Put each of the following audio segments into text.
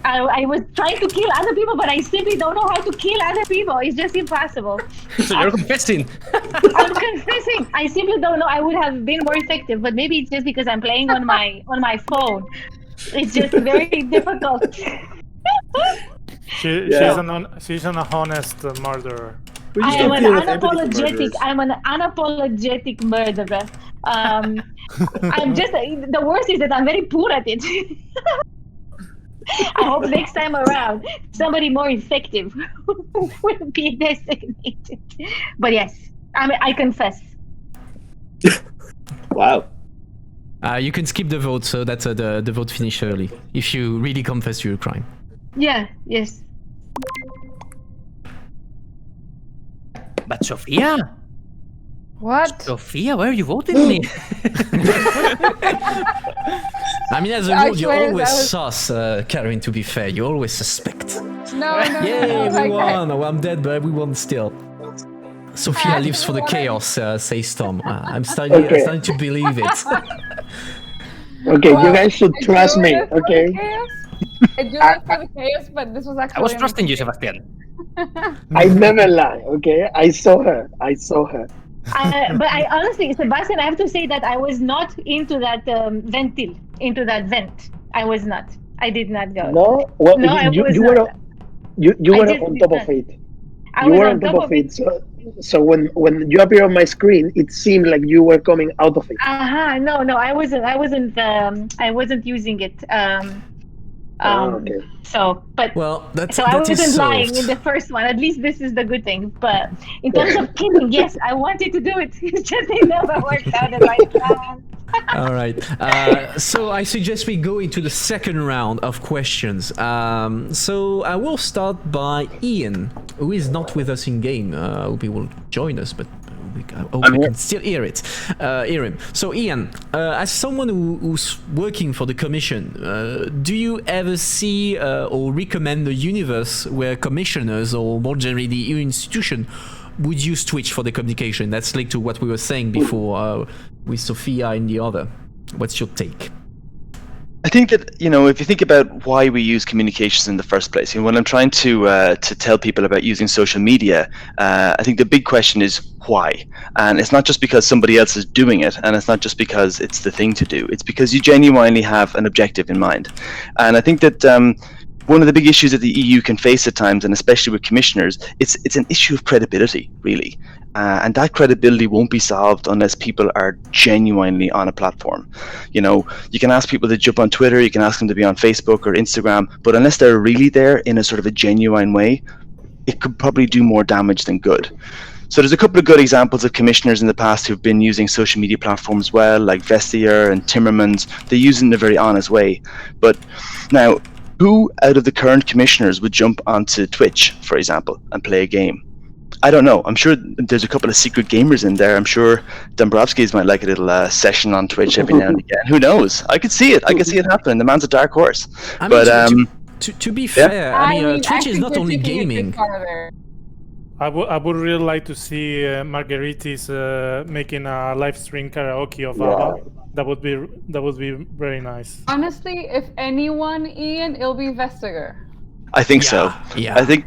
I was trying to kill other people, but I simply don't know how to kill other people. It's just impossible. So you're confessing. I'm confessing. I simply don't know. I would have been more effective, but maybe it's just because I'm playing on my phone. It's just very difficult. She's an honest murderer. I'm an unapologetic murderer. I'm just the worst is that I'm very poor at it. I hope next time around somebody more effective will be designated. But yes, I confess. Wow. You can skip the vote, so that's the vote finish early if you really confess to your crime. Yeah. Yes. But Sophia. What? Sophia, why are you voting me? I mean, as a rule, you're always sus, Karen, to be fair. You always suspect. No. Yay, we like won! Well, I'm dead, but we won still. Sophia lives for the chaos, says Tom. I'm starting to believe it. Okay, you guys should trust me, okay? I do it for the chaos, but this was actually... I was trusting you, Sebastian. I never lie, okay? I saw her. But I honestly, Sebastian, I have to say that I was not into that vent. I was not. I did not go. No? Well, no, you were on top of it. You were on top of it. So when you appear on my screen, it seemed like you were coming out of it. No, I wasn't using it. Okay. So, but I wasn't lying in the first one. At least this is the good thing. But in terms of killing, yes, I wanted to do it. It's just it never worked out as I planned. All right. So I suggest we go into the second round of questions. So I will start by Ian, who is not with us in game. I hope he will join us, but we can still hear him. So Ian, as someone who's working for the commission, do you ever see or recommend a universe where commissioners, or more generally the EU institution, would use Twitch for the communication? That's linked to what we were saying before with Sophia and the other. What's your take? I think that, if you think about why we use communications in the first place, when I'm trying to tell people about using social media, I think the big question is why. And it's not just because somebody else is doing it, and it's not just because it's the thing to do. It's because you genuinely have an objective in mind. And I think that one of the big issues that the EU can face at times, and especially with commissioners, it's an issue of credibility, really. And that credibility won't be solved unless people are genuinely on a platform. You can ask people to jump on Twitter, you can ask them to be on Facebook or Instagram, but unless they're really there in a sort of a genuine way, it could probably do more damage than good. So there's a couple of good examples of commissioners in the past who've been using social media platforms well, like Vestager and Timmermans. They use it in a very honest way. But now, who out of the current commissioners would jump onto Twitch, for example, and play a game? I don't know. I'm sure there's a couple of secret gamers in there. I'm sure Dombrovskis might like a little session on Twitch every now and again. Who knows? I could see it. I could see it happening. The man's a dark horse. To be fair, Twitch is not only gaming. I would really like to see Margaritis making a live stream karaoke of ABBA. That would be very nice. Honestly, if anyone, Ian, it'll be Vestager. I think so. Yeah. I think.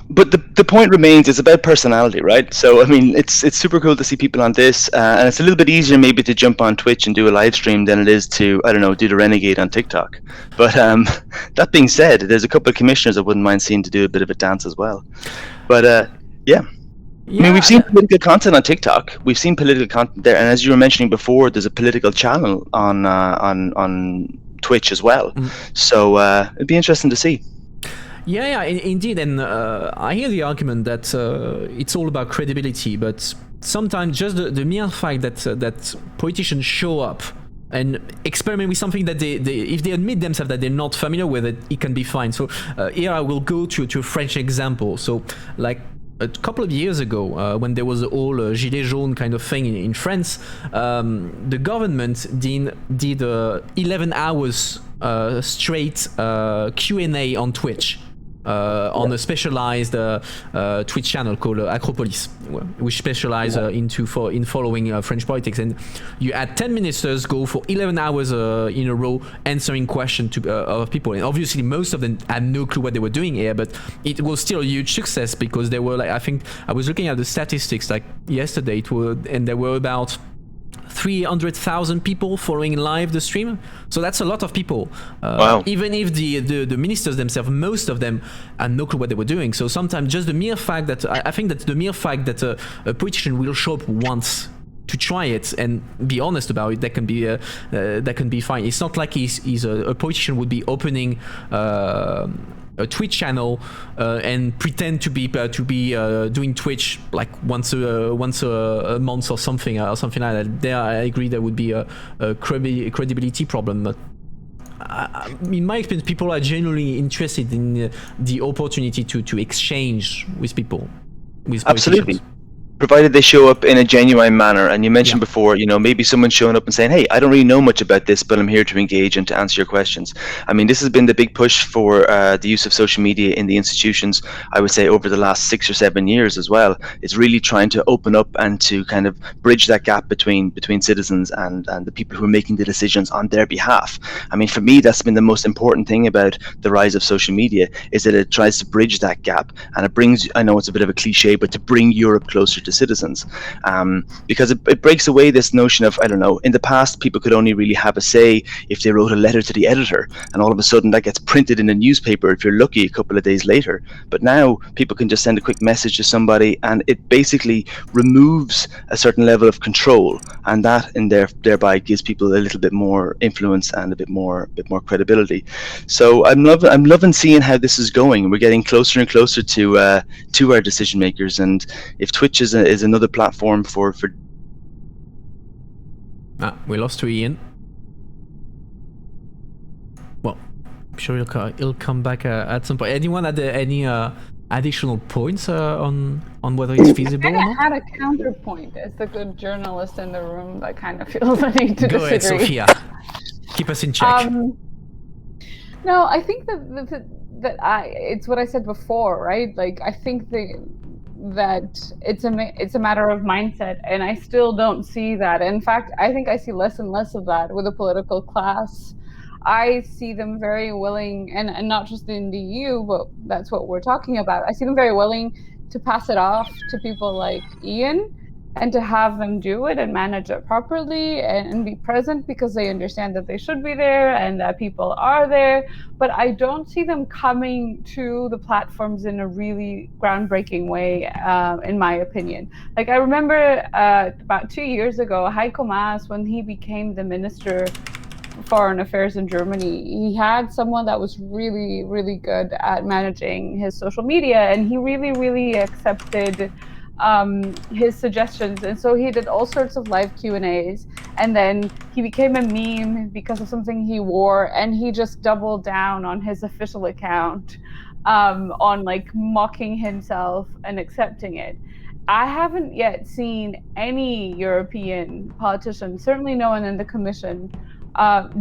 But the point remains, it's about personality, right? So, I mean, it's super cool to see people on this, and it's a little bit easier maybe to jump on Twitch and do a live stream than it is to, I don't know, do the Renegade on TikTok. But that being said, there's a couple of commissioners I wouldn't mind seeing to do a bit of a dance as well. But, yeah. I mean, we've seen political content on TikTok. We've seen political content there, and as you were mentioning before, there's a political channel on Twitch as well. So it'd be interesting to see. Yeah, indeed, and I hear the argument that it's all about credibility, but sometimes just the mere fact that politicians show up and experiment with something that they if they admit themselves that they're not familiar with it, it can be fine. So here I will go to a French example. So like a couple of years ago, when there was the whole Gilets jaunes kind of thing in France, the government did 11 hours straight Q&A on Twitch. on a specialized Twitch channel called Acropolis, which specialize in following French politics. And you had 10 ministers go for 11 hours in a row answering questions of people. And obviously, most of them had no clue what they were doing here, but it was still a huge success because there were, like, I think I was looking at the statistics like yesterday, and there were about 300,000 people following live the stream, so that's a lot of people. Wow. Even if the ministers themselves, most of them had no clue what they were doing. So sometimes just the mere fact that I think that the mere fact that a politician will show up once to try it and be honest about it, that can be fine. It's not like a politician would be opening a Twitch channel and pretend to be doing Twitch like once a month or something like that. There, I agree, there would be a credibility problem. But in my experience, people are genuinely interested in the opportunity to exchange with people, with politicians. Absolutely. Provided they show up in a genuine manner. And you mentioned before, maybe someone showing up and saying, hey, I don't really know much about this, but I'm here to engage and to answer your questions. I mean, this has been the big push for the use of social media in the institutions, I would say, over the last 6 or 7 years as well. It's really trying to open up and to kind of bridge that gap between citizens and the people who are making the decisions on their behalf. I mean, for me, that's been the most important thing about the rise of social media, is that it tries to bridge that gap, and it brings, I know it's a bit of a cliche, but to bring Europe closer to citizens, because it breaks away this notion of, I don't know, in the past people could only really have a say if they wrote a letter to the editor, and all of a sudden that gets printed in a newspaper if you're lucky a couple of days later. But now people can just send a quick message to somebody, and it basically removes a certain level of control, and that thereby gives people a little bit more influence and a bit more credibility. So I'm loving seeing how this is going. We're getting closer and closer to our decision makers, and if Twitch is another platform for we lost to Ian. Well, I'm sure he'll come back at some point. Anyone had any additional points on whether it's feasible or not? I had a counterpoint as the good journalist in the room that kind of feels the need to Go disagree. ahead, Sophia. Keep us in check. No, I think that it's what I said before, right? Like, I think that it's a matter of mindset, and I still don't see that. In fact, I think I see less and less of that with the political class. I see them very willing, and not just in the EU, but that's what we're talking about. I see them very willing to pass it off to people like Ian, and to have them do it and manage it properly and be present, because they understand that they should be there and that people are there. But I don't see them coming to the platforms in a really groundbreaking way, in my opinion. Like, I remember about 2 years ago, Heiko Maas, when he became the Minister for Foreign Affairs in Germany, he had someone that was really, really good at managing his social media, and he really, really accepted his suggestions, and so he did all sorts of live Q&As, and then he became a meme because of something he wore, and he just doubled down on his official account on like mocking himself and accepting it. I haven't yet seen any European politician, certainly no one in the Commission,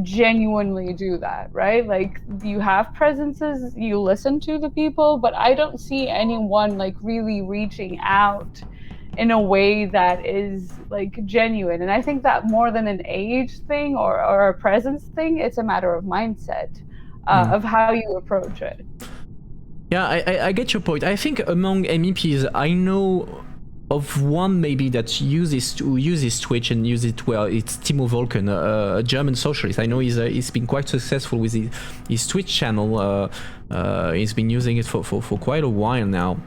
genuinely do that, right? Like, you have presences, you listen to the people, but I don't see anyone like really reaching out in a way that is like genuine. And I think that more than an age thing or a presence thing, it's a matter of mindset, of how you approach it. Yeah, I get your point. I think among MEPs, I know of one maybe that uses Twitch and uses it well. It's Timo Wolken, a German socialist. I know he's been quite successful with his Twitch channel. He's been using it for quite a while now.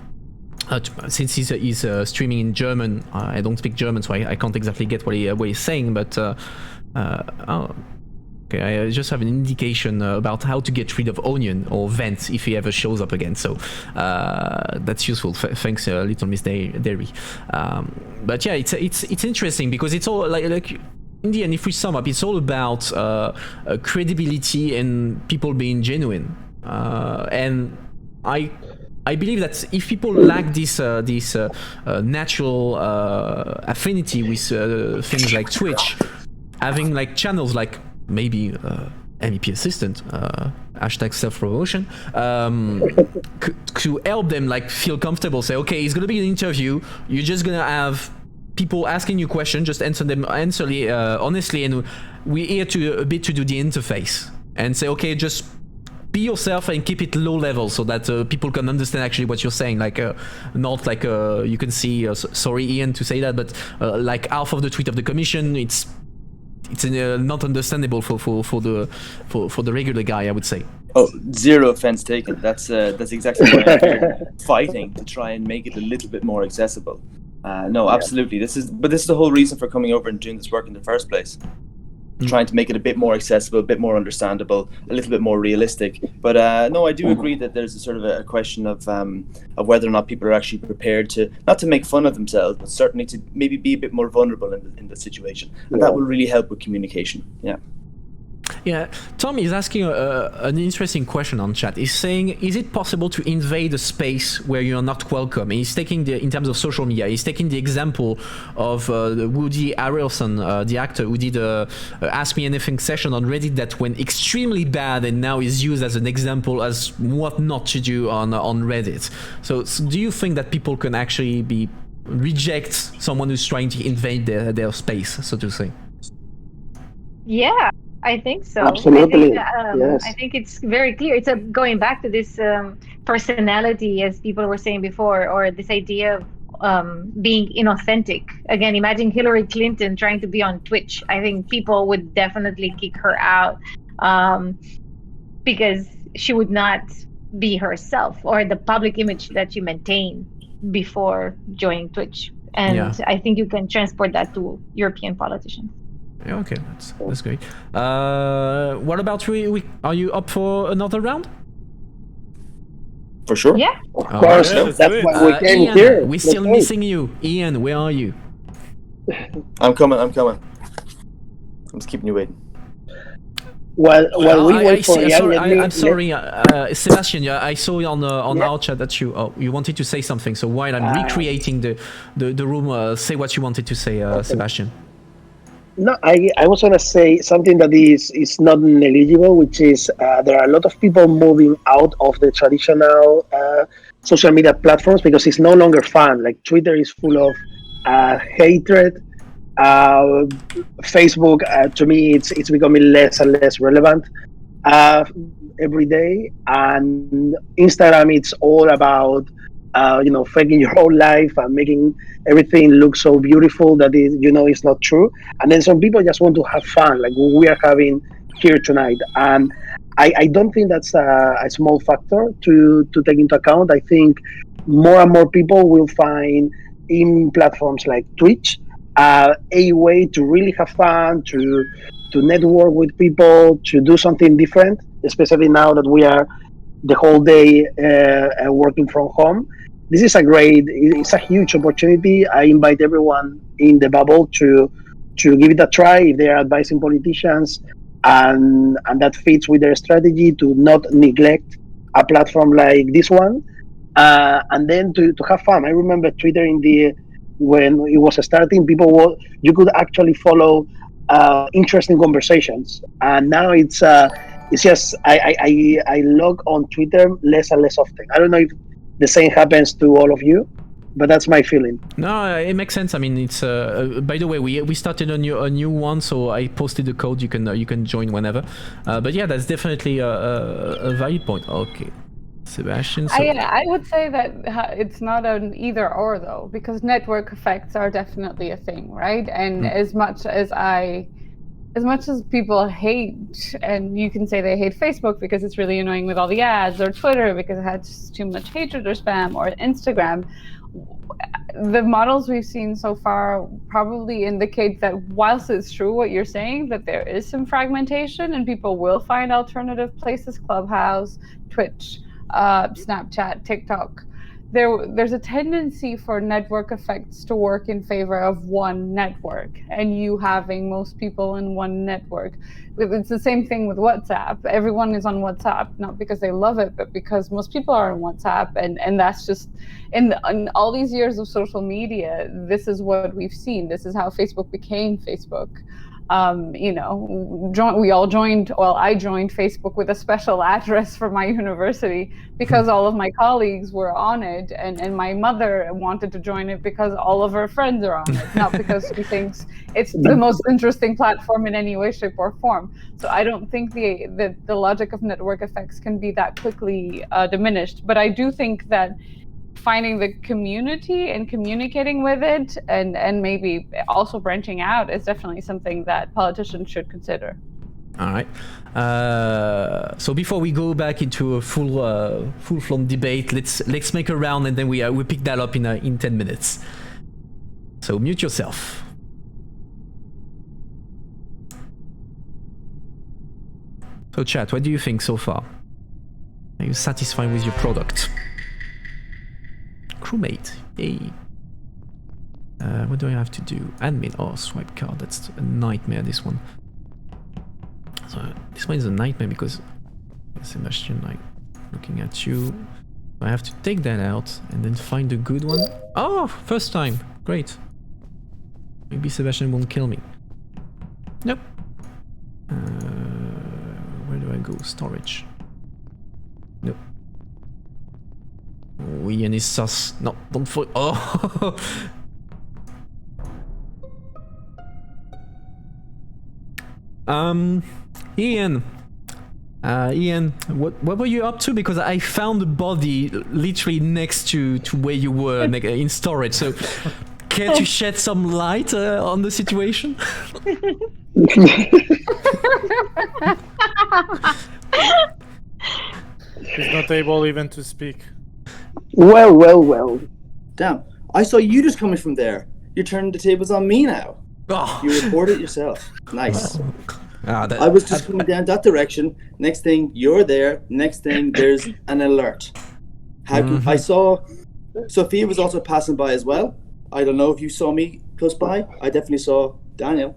Since he's streaming in German, I don't speak German, so I can't exactly get what he's saying. But okay, I just have an indication about how to get rid of Onion or Vent if he ever shows up again. So that's useful. Thanks, Little Miss Derry. But yeah, it's interesting because it's all like in the end, if we sum up, it's all about credibility and people being genuine. And I believe that if people lack this natural affinity with things like Twitch, having like channels like maybe Mepassistant, hashtag self-promotion, to help them like feel comfortable. Say, okay, it's gonna be an interview. You're just gonna have people asking you questions. Just answer them honestly, and we're here to do the interface and say, okay, just be yourself and keep it low level so that people can understand actually what you're saying. Like not like you can see. Sorry, Ian, to say that, but like half of the tweet of the commission, it's not understandable for the regular guy, I would say. Oh, zero offense taken. That's exactly why I'm here, fighting to try and make it a little bit more accessible. No, absolutely. This is the whole reason for coming over and doing this work in the first place. Trying to make it a bit more accessible, a bit more understandable, a little bit more realistic. But no, I do agree that there's a sort of a question of whether or not people are actually prepared to, not to make fun of themselves, but certainly to maybe be a bit more vulnerable in the situation, and that will really help with communication. Yeah, Tom is asking an interesting question on chat. He's saying, is it possible to invade a space where you're not welcome? He's taking in terms of social media, he's taking the example of Woody Harrelson, the actor who did Ask Me Anything session on Reddit that went extremely bad and now is used as an example as what not to do on Reddit. So do you think that people can actually reject someone who's trying to invade their space, so to say? Yeah. I think so. Absolutely. Yes. I think it's very clear. It's going back to this personality, as people were saying before, or this idea of being inauthentic. Again, imagine Hillary Clinton trying to be on Twitch. I think people would definitely kick her out because she would not be herself, or the public image that you maintain before joining Twitch. And I think you can transport that to European politicians. Yeah, okay, that's great. What about are you up for another round? For sure. Yeah. Of course. That's why we came Ian, here. We're still missing you. Ian, where are you? I'm coming. I'm just keeping you waiting. While we wait for Ian, I'm sorry, Sebastian. I saw on our chat that you wanted to say something. So while I'm recreating the room, say what you wanted to say, okay. Sebastian. No, I was going to say something that is not negligible, which is there are a lot of people moving out of the traditional social media platforms because it's no longer fun. Like Twitter is full of hatred. Facebook, to me, it's becoming less and less relevant every day. And Instagram, it's all about faking your whole life and making everything look so beautiful that it's not true. And then some people just want to have fun, like we are having here tonight. And I don't think that's a small factor to take into account. I think more and more people will find in platforms like Twitch a way to really have fun, to network with people, to do something different, especially now that we are the whole day working from home. This is it's a huge opportunity. I invite everyone in the bubble to give it a try if they are advising politicians and that fits with their strategy, to not neglect a platform like this one, and then to have fun. I remember Twitter when it was starting, you could actually follow interesting conversations, and now it's just I log on Twitter less and less often. I don't know if the same happens to all of you, but that's my feeling. No, it makes sense. I mean, it's by the way, we started a new one, so I posted the code. You can join whenever. But yeah, that's definitely a valid point. Okay, Sebastian. So I would say that it's not an either or though, because network effects are definitely a thing, right? And as much as people hate, and you can say they hate Facebook because it's really annoying with all the ads, or Twitter because it has too much hatred or spam, or Instagram, the models we've seen so far probably indicate that whilst it's true what you're saying, that there is some fragmentation and people will find alternative places, Clubhouse, Twitch, Snapchat, TikTok. There's a tendency for network effects to work in favor of one network, and you having most people in one network. It's the same thing with WhatsApp. Everyone is on WhatsApp, not because they love it, but because most people are on WhatsApp, and that's just in all these years of social media, this is what we've seen. This is how Facebook became Facebook. we all joined. Well, I joined Facebook with a special address for my university because all of my colleagues were on it, and my mother wanted to join it because all of her friends are on it, not because she thinks it's the most interesting platform in any way, shape, or form. So I don't think the logic of network effects can be that quickly diminished. But I do think that finding the community and communicating with it and maybe also branching out is definitely something that politicians should consider. All right. So before we go back into a full-flown debate, let's make a round and then we pick that up in 10 minutes. So mute yourself. So chat, what do you think so far? Are you satisfied with your product? Crewmate, yay. What do I have to do? Admin, oh, swipe card, that's a nightmare, this one. So this one is a nightmare because Sebastian, like, looking at you. I have to take that out and then find a good one. Oh, first time, great. Maybe Sebastian won't kill me. Nope. Where do I go? Storage. Nope. Oh, Ian is sus. No, don't fall. Oh! Ian. Ian, what were you up to? Because I found the body literally next to where you were in storage. So, care to shed some light on the situation? He's not able even to speak. Well. Damn, I saw you just coming from there. You're turning the tables on me now. Oh. You report it yourself. Nice. Ah, I was just coming down that direction. Next thing, you're there. Next thing, there's an alert. I saw Sophia was also passing by as well. I don't know if you saw me close by. I definitely saw Daniel.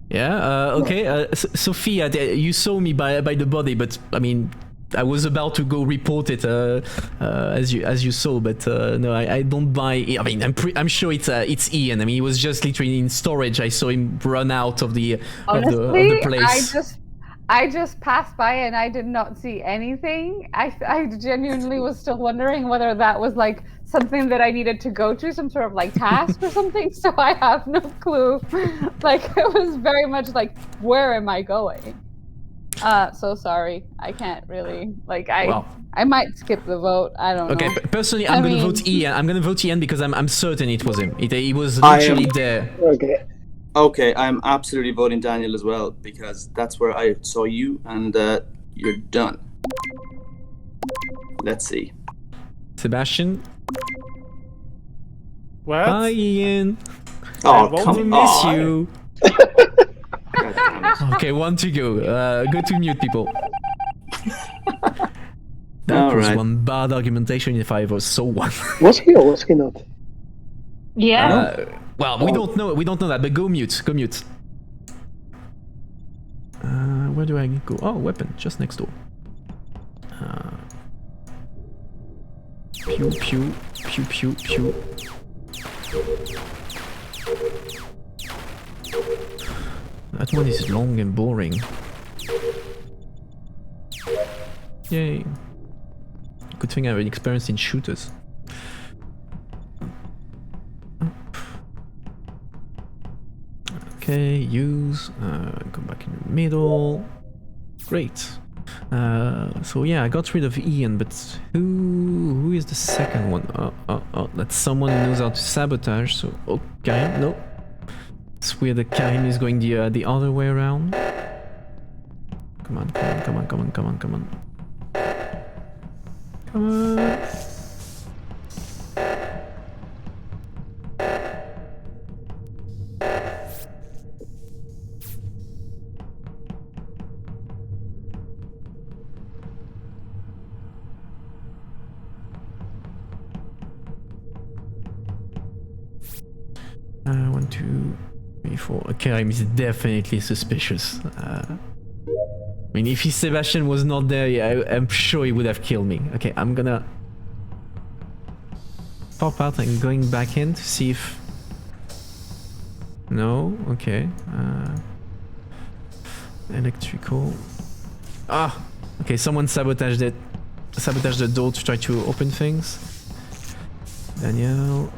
Yeah, okay. Sophia, you saw me by the body, but I mean, I was about to go report it as you saw, but no, I don't buy. I mean, I'm sure it's Ian. I mean, he was just literally in storage. I saw him run out of the place. I just passed by and I did not see anything. I genuinely was still wondering whether that was like something that I needed to go to, some sort of like task or something. So I have no clue. Like it was very much like, where am I going? So sorry, I can't really I might skip the vote. I don't know. Okay, personally, I'm gonna vote Ian. I'm gonna vote Ian because I'm certain it was him. He was literally there. Okay, I'm absolutely voting Daniel as well because that's where I saw you, and you're done. Let's see. Sebastian. What? Bye, Ian. Oh, I come Miss on. you. Okay, one to go. Go to mute, people. That was one bad argumentation if I ever saw one. Was he or was he not? Yeah. Well, we don't know. We don't know that. But go mute. Go mute. Where do I go? Oh, weapon, just next door. Pew pew pew pew pew. That one is long and boring. Yay. Good thing I have experience in shooters. Okay, use, come back in the middle. Great. So yeah, I got rid of Ian, but who is the second one? Oh, that's someone who knows how to sabotage, so okay, no. It's weird that Karim is going the other way around. Come on. Come on. One, two, three, four. Karim is definitely suspicious. I mean, if Sebastian was not there, yeah, I'm sure he would have killed me. Okay, I'm gonna pop out and going back in to see if No? Okay. Electrical. Ah! Okay, someone sabotaged it. Sabotaged the door to try to open things. Daniel.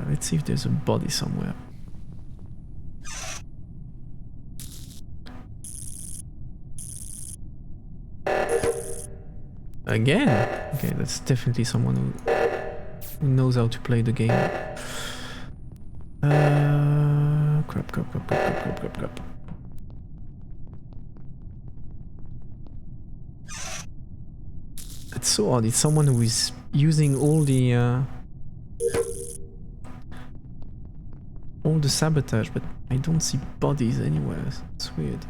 Let's see if there's a body somewhere. Again? Okay, that's definitely someone who knows how to play the game. Crap. That's so odd. It's someone who is using all the sabotage, but I don't see bodies anywhere. It's weird.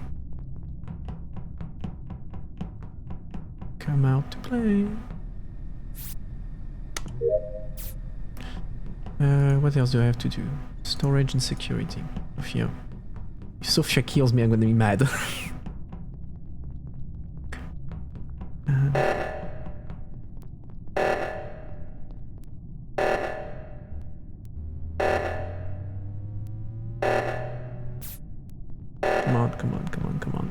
Come out to play. What else do I have to do? Storage and security. Sophia. If Sophia kills me, I'm gonna be mad. Come on.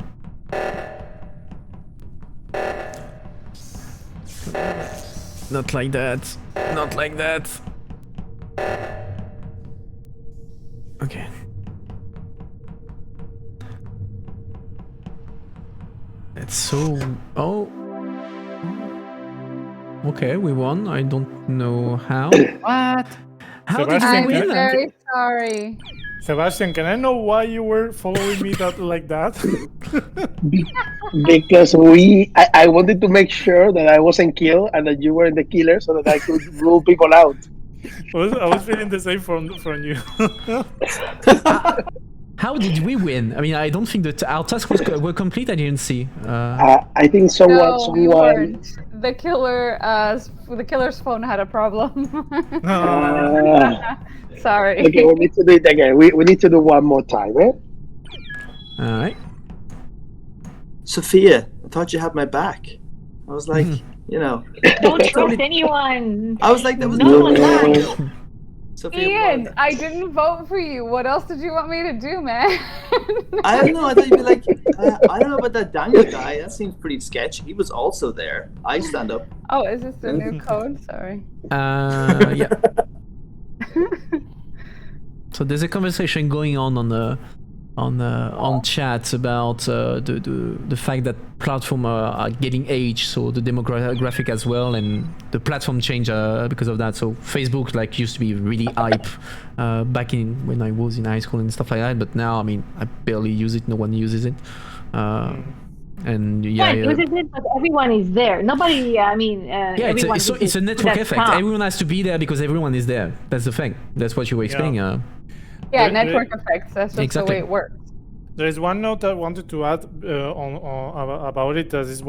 Not like that. Not like that. Okay. It's so... Oh. Okay, we won. I don't know how. What? How did we Sebastian, win? I'm very sorry. Sebastian, can I know why you were following me like that? Because I wanted to make sure that I wasn't killed and that you weren't the killer so that I could rule people out. I was feeling the same from you. How did we win? I mean, I don't think that our task were complete. I didn't see. I think No, we weren't. The killer's phone had a problem. Sorry. Okay, we need to do it again. We need to do one more time, eh? All right. Sophia, I thought you had my back. I was like, you know, Don't trust anyone. I was like, that was No one lies. Sophia. Ian, I didn't vote for you. What else did you want me to do, man? I don't know. I thought you'd be like, I don't know about that Daniel guy. That seems pretty sketchy. He was also there. I stand up. Oh, is this the new code? Sorry. Yeah. So there's a conversation going on chat about the fact that platforms are getting age, so the demographic as well, and the platform change because of that. So Facebook used to be really hype back when I was in high school and stuff like that, but now I mean I barely use it. No one uses it. And yeah, uses it, but everyone is there. Nobody. I mean, yeah, it's a network effect. Everyone has to be there because everyone is there. That's the thing. That's what you were explaining. Yeah, network effects. That's just exactly the way it works. There is one note I wanted to add about it. That is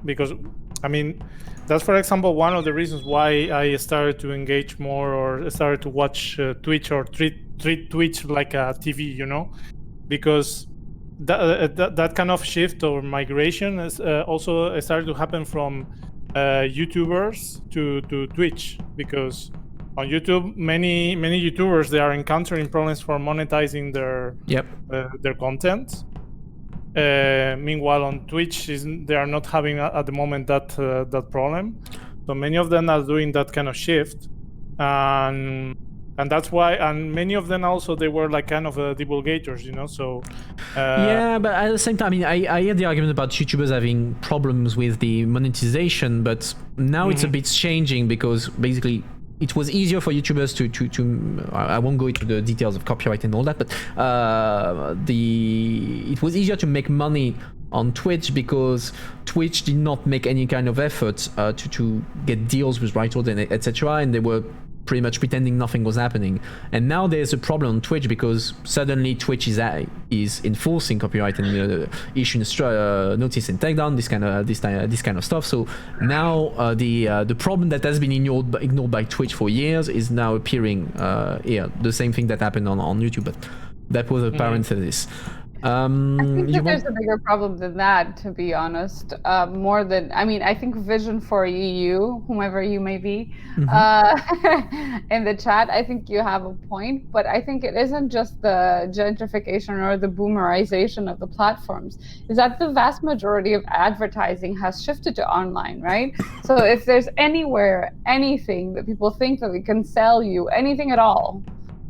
because I mean, that's for example one of the reasons why I started to engage more or started to watch Twitch or treat Twitch like a TV, you know, because that kind of shift or migration is also started to happen from YouTubers to Twitch, because on YouTube many YouTubers, they are encountering problems for monetizing their content. Meanwhile on Twitch they are not having at the moment that problem. So many of them are doing that kind of shift, and that's why, and many of them also, they were like kind of divulgators, you know. So yeah, but at the same time, I mean, I hear the argument about YouTubers having problems with the monetization, but now it's a bit changing, because basically it was easier for YouTubers to I won't go into the details of copyright and all that, but it was easier to make money on Twitch because Twitch did not make any kind of effort to get deals with writers and etc., and they were pretty much pretending nothing was happening. And now there's a problem on Twitch because suddenly Twitch is enforcing copyright and issuing notice and takedown, this kind of stuff. So now the problem that has been ignored by Twitch for years is now appearing here. The same thing that happened on YouTube, but that was a parenthesis. I think you that want? there's a bigger problem than that, to be honest. More than, I mean, I think vision for EU, whomever you may be, in the chat, I think you have a point, but I think it isn't just the gentrification or the boomerization of the platforms, is that the vast majority of advertising has shifted to online, right? So if there's anywhere, anything that people think that we can sell you, anything at all,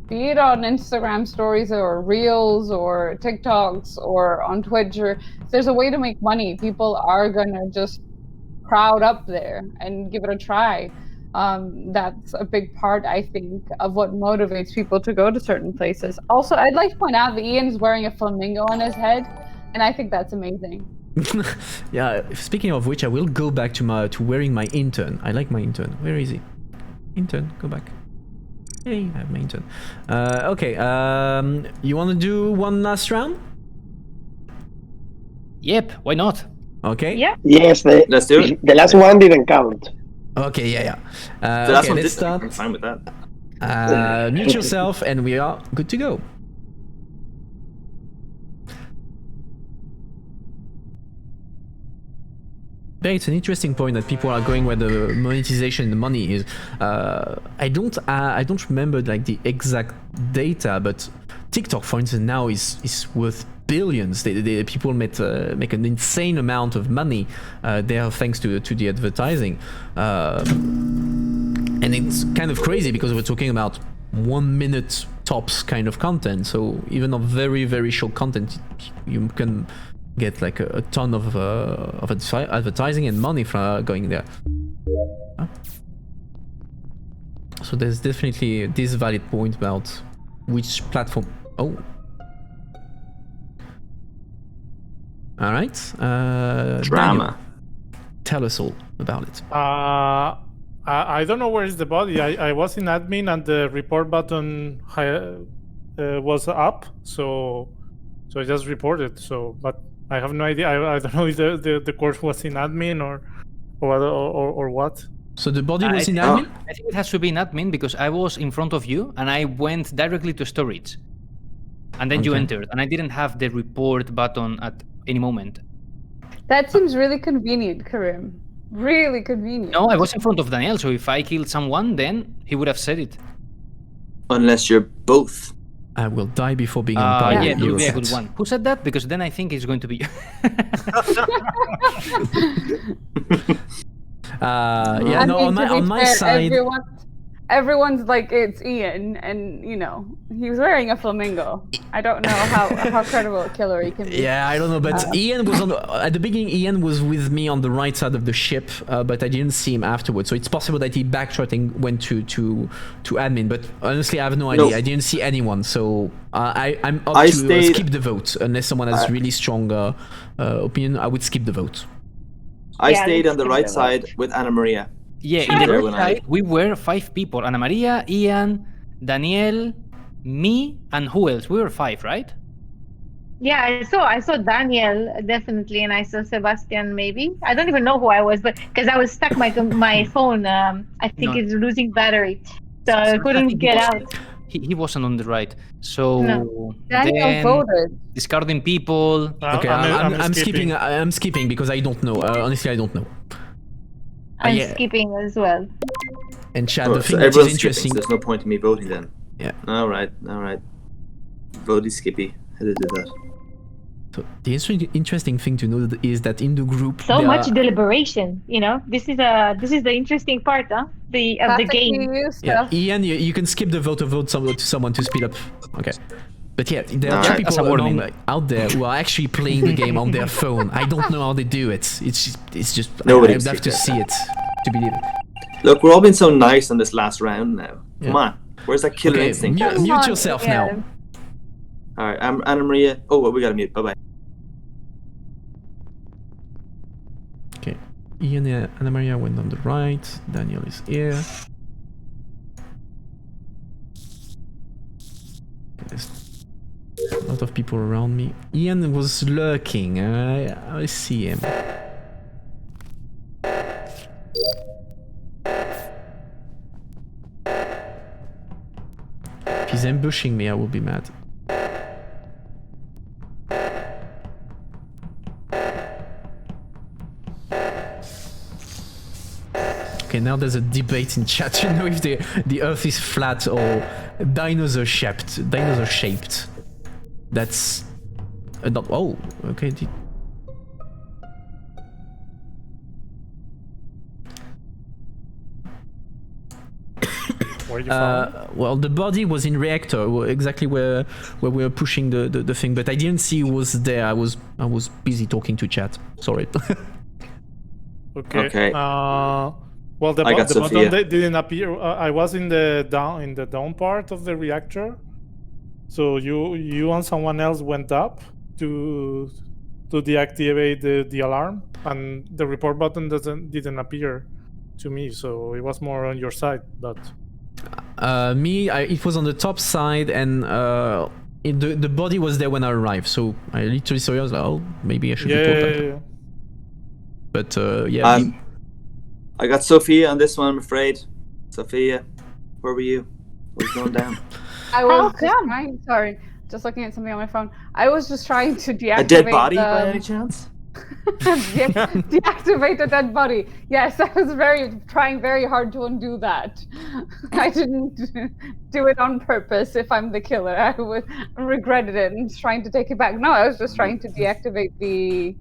be it on Instagram stories or Reels or TikToks or on Twitch, or if there's a way to make money, people are gonna just crowd up there and give it a try. That's a big part, I think, of what motivates people to go to certain places. Also, I'd like to point out that Ian's wearing a flamingo on his head, and I think that's amazing. Yeah. Speaking of which, I will go back to wearing my intern. I like my intern. Where is he? Intern, go back. Hey, I have my intern. Okay. You want to do one last round? Yep, why not? Okay. Yeah. Yes, Let's do it. the last one didn't count. Okay. Yeah. The last Okay. one Let's did. start. I'm fine with that. Mute yourself, and we are good to go. There, it's an interesting point that people are going where the monetization, the money is. I don't remember like the exact data, but TikTok, for instance, now is worth billions. People make an insane amount of money there thanks to the advertising, and it's kind of crazy because we're talking about 1 minute tops kind of content. So even on very very short content, you can get like a ton of advertising and money from going there. Huh? So there's definitely this valid point about which platform. Oh. All right. Drama. Daniel, tell us all about it. I don't know where is the body. I was in admin and the report button was up, so I just reported. So, but I have no idea. I don't know if the course was in admin or what. So the body was in think- admin? I think it has to be in admin because I was in front of you and I went directly to storage. And then you Okay. entered, and I didn't have the report button at any moment. That seems really convenient, Karim. Really convenient. No, I was in front of Daniel, so if I killed someone, then he would have said it. Unless you're both. I will die before being on par Yeah, with that would be a Eurocats. good one. Who said that? Because then I think it's going to be you. Yeah, I no, mean, on to be my fair, side, everyone's like, it's Ian, and he was wearing a flamingo. I don't know how credible a killer he can be. yeah, I don't know, but Ian was at the beginning. Ian was with me on the right side of the ship, but I didn't see him afterwards. So it's possible that he backtracked and went to admin. But honestly, I have no idea. No. I didn't see anyone, so I'm up I to stayed- skip the vote unless someone has really strong opinion. I would skip the vote. I Yeah, stayed let's on the skip right the side with Anna Maria. Yeah, in There the when right I- side, we were 5 people. Ana Maria, Ian, Daniel, me, and who else? We were 5, right? Yeah, I saw Daniel definitely, and I saw Sebastian maybe. I don't even know who I was, but because I was stuck, my phone I think No. is losing battery, so I couldn't get out. He wasn't on the right. So No. Daniel then voted. discarding people. Okay, I'm skipping. I'm skipping because I don't know. Honestly, I don't know. I'm yeah. skipping as well. And Chad, Oh, the so thing that is everyone's skipping, interesting. so there's no point in me voting then. Yeah. All right. Vote is Skippy. How to do that? So the interesting thing to know is that in the group, So there much are- deliberation, this is the interesting part, huh? Of the Classic game. EU Yeah, stuff. Ian, you can skip the vote or vote to someone to speed up. Okay. But yeah, there are Alright, that's a people warning. out there who are actually playing the game on their phone. I don't know how they do it. It's just Nobody I'd have to sees see it to believe it. Look, we're all being so nice on this last round now. Yeah. Come on. Where's that killer Okay, instinct? mute, guys? mute on, yourself yeah. now. All right, Anna Maria. Oh, well, we gotta mute. Bye bye. Okay. Ian and Anna Maria went on the right. Daniel is here. There's a lot of people around me. Ian was lurking. I see him. If he's ambushing me, I will be mad. Okay, now there's a debate in chat. You know if the Earth is flat or dinosaur shaped. Dinosaur shaped. That's not. Oh, okay. Where you found? Well, the body was in reactor, exactly where we were pushing the thing, but I didn't see it was there. I was busy talking to chat. Sorry. Okay. Well, the I got bottom Sophia. didn't appear. I was in the down part of the reactor. So you and someone else went up to deactivate the alarm, and the report button didn't appear to me. So it was more on your side, but. It was on the top side, and the body was there when I arrived. So I literally saw it. I was like, oh, maybe I should report that. Yeah. But yeah. I got Sophia on this one, I'm afraid. Sophia, where were you? What was going down? I was just looking at something on my phone. I was just trying to deactivate A dead body by any chance? deactivate the dead body. Yes, I was trying very hard to undo that. I didn't do it on purpose. If I'm the killer, I would regretted it and trying to take it back. No, I was just trying to deactivate the.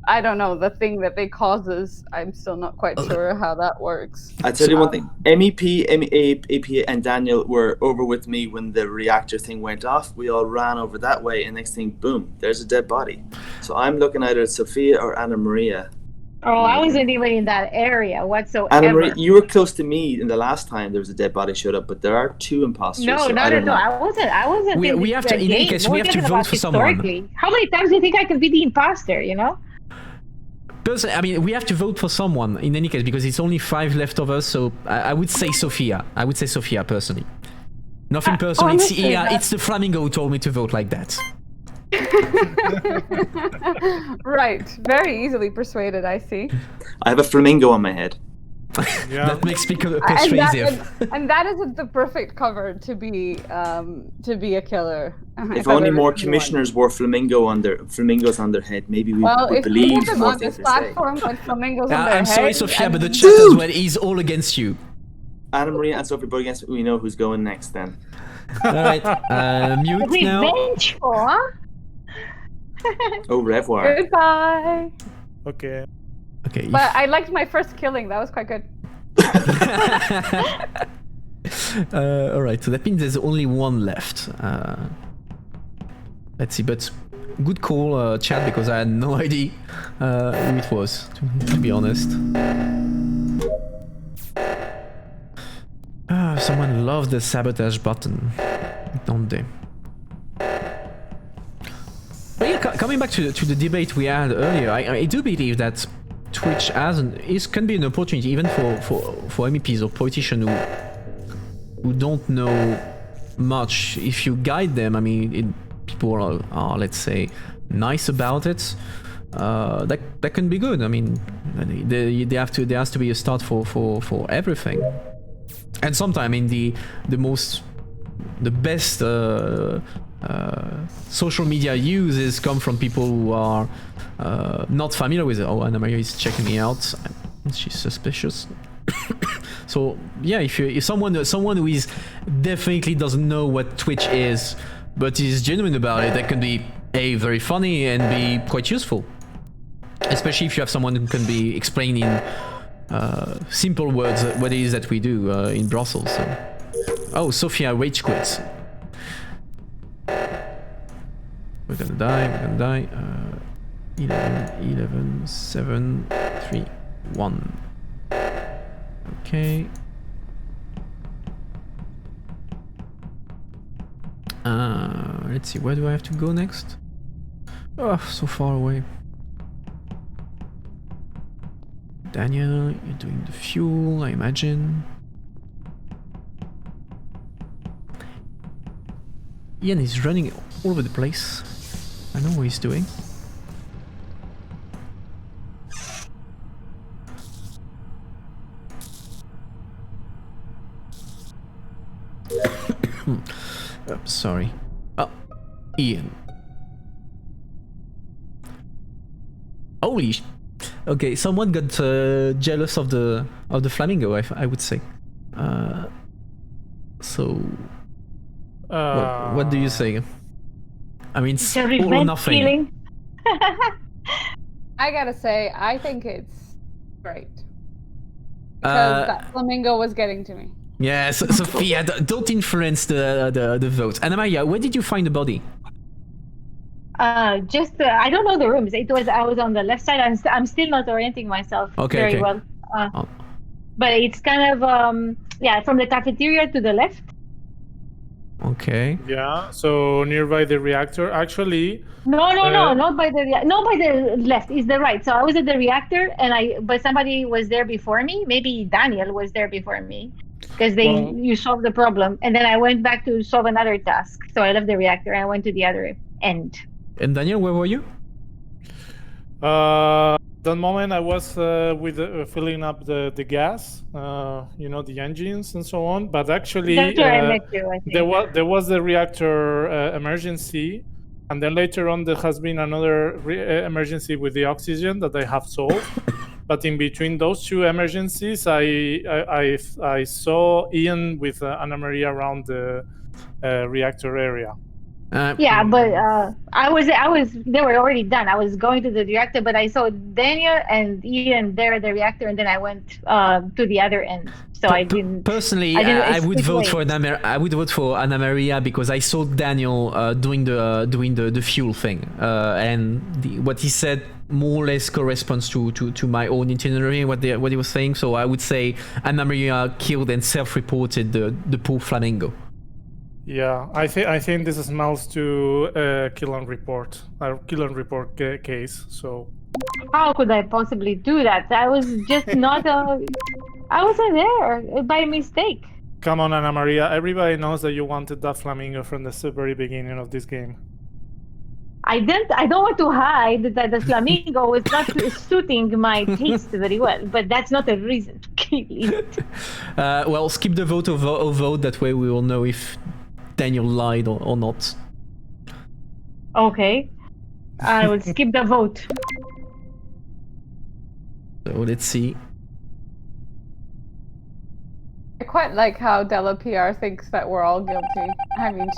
I don't know, the thing that they causes. I'm still not quite sure how that works. I'll tell you one thing. MEP, AP, and Daniel were over with me when the reactor thing went off. We all ran over that way, and next thing, boom, there's a dead body. So I'm looking either at Sophia or Anna Maria. Oh, I wasn't even in that area whatsoever. Anna Maria, you were close to me in the last time there was a dead body showed up, but there are two imposters. No, so not at all. I wasn't. We have to, in any case, we have to vote for someone. How many times do you think I could be the imposter? You know. I mean, we have to vote for someone in any case because it's only 5 left of us. So I would say Sophia. I would say Sophia personally. Nothing personal. It's the Flamingo who told me to vote like that. Right. Very easily persuaded, I see. I have a flamingo on my head. Yeah. That makes me persuasive. And that is the perfect cover to be a killer. If only more commissioners wore flamingos on their head, maybe we would believe you put them more on this things they say. platform with flamingos on their I'm sorry, head, Sophia, but the chat as well is all against you. Anna Maria and Sophie both against. We know who's going next then. All right, mute now. Revengeful, huh? Au revoir. Goodbye. Okay. Okay. But I liked my first killing. That was quite good. All right, so that means there's only one left. Let's see, but good call, chat, because I had no idea who it was, to be honest. Someone loves the sabotage button, don't they? But yeah, coming back to the debate we had earlier, I do believe that Twitch can be an opportunity even for MEPs or politicians who don't know much. If you guide them, I mean, people are, let's say, nice about it. That can be good. I mean, there has to be a start for everything. And sometimes, I mean, the best social media uses come from people who are not familiar with it. Oh, Anna Maria is checking me out. She's suspicious. So yeah, if someone who is definitely doesn't know what Twitch is, but is genuine about it, that can be very funny and be quite useful. Especially if you have someone who can be explaining simple words what it is that we do in Brussels. So. Oh, Sophia rage quits. We're gonna die. 11, 7, 3, 1. Okay. Let's see, where do I have to go next? Oh, so far away. Daniel, you're doing the fuel, I imagine. Ian is running all over the place. I know what he's doing. Sorry. Oh, Ian. Holy Okay, someone got jealous of the flamingo, I would say. So, what do you say? I mean, It's a all or revenge nothing. feeling. I gotta say, I think it's great. Because that flamingo was getting to me. Yeah, Sophia, don't influence the vote. Anna Maria, where did you find the body? Just I don't know the rooms. I was on the left side. I'm still not orienting myself very well. But it's kind of from the cafeteria to the left. Okay. Yeah, so nearby the reactor. Actually, no, not by the left. It's the right. So I was at the reactor, but somebody was there before me. Maybe Daniel was there before me, because you solved the problem, and then I went back to solve another task. So I left the reactor and I went to the other end. And Daniel, where were you? That moment I was with filling up the gas, the engines and so on. But actually, that's where I met you, I think. there was the reactor emergency, and then later on there has been another emergency with the oxygen that I have solved. But in between those two emergencies, I saw Ian with Anna Maria around the reactor area. But I was they were already done. I was going to the reactor, but I saw Daniel and Ian there at the reactor, and then I went to the other end. So I didn't. Personally, I would vote for Anna Maria because I saw Daniel doing the fuel thing, and what he said more or less corresponds to my own itinerary, what he was saying. So I would say Anna Maria killed and self-reported the poor flamingo. Yeah, I think this smells to kill and report case. So how could I possibly do that? I was just not. I wasn't there by mistake. Come on, Anna Maria. Everybody knows that you wanted that flamingo from the very beginning of this game. I don't want to hide that the flamingo was not suiting my taste very well, but that's not a reason to kill it. Well, skip the vote or vote. That way we will know if Daniel lied or not. Okay. I will skip the vote. So let's see. I quite like how Della PR thinks that we're all guilty. I mean,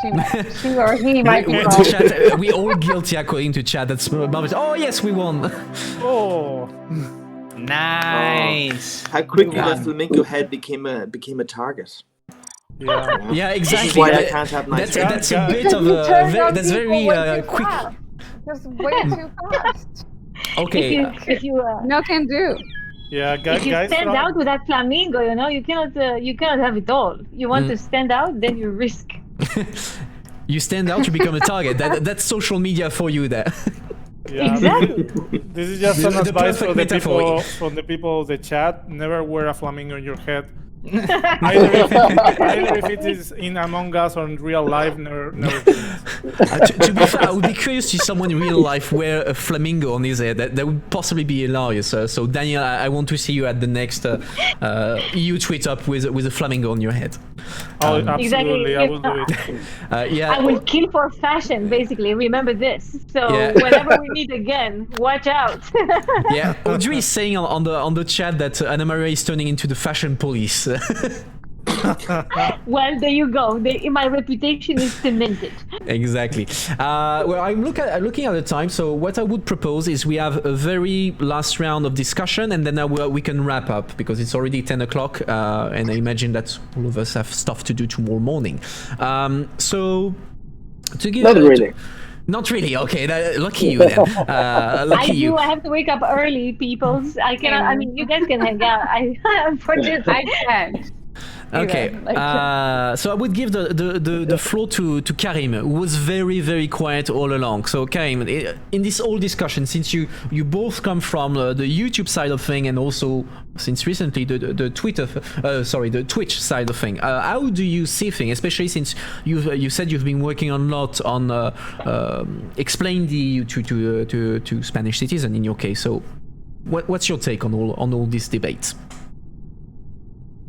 she or he might be wrong. Chat, we all guilty according to chat. That's oh yes, we won. Oh, nice. How quickly that flamingo head became a target. Yeah, exactly. This is why I can't have nice. That's a bit of a that's very quick. Just way too fast. Okay. If you no can do. Yeah, if you stand out with that flamingo, you cannot have it all. You want to stand out, then you risk. You stand out, you become a target. That's social media for you there. Yeah, exactly. This is just some advice for the people of the chat. Never wear a flamingo on your head. Either if it is in Among Us or in real life, never to be fair, I would be curious to see someone in real life wear a flamingo on his head. That would possibly be hilarious. So Daniel, I want to see you at the next EU tweet up with a flamingo on your head. Oh, absolutely, exactly. I will do it. Yeah, I will kill for fashion, basically. Remember this. So whenever we meet again, watch out. Yeah, Audrey is saying on the chat that Anna Maria is turning into the fashion police. Well, there you go. My reputation is cemented. Exactly. Well, I'm looking at the time. So what I would propose is we have a very last round of discussion, and then we can wrap up because it's already 10 o'clock, and I imagine that all of us have stuff to do tomorrow morning. So to give Not really. Okay, lucky you then. Lucky you. I have to wake up early, people. I cannot. I mean, you guys can hang out. Unfortunately, I can't. Okay, so I would give the floor to Karim, who was very, very quiet all along. So Karim, in this whole discussion, since you both come from the YouTube side of thing and also since recently the Twitch side of thing, how do you see things, especially since you said you've been working a lot on explain the EU to Spanish citizens in your case. So what's your take on all these debates?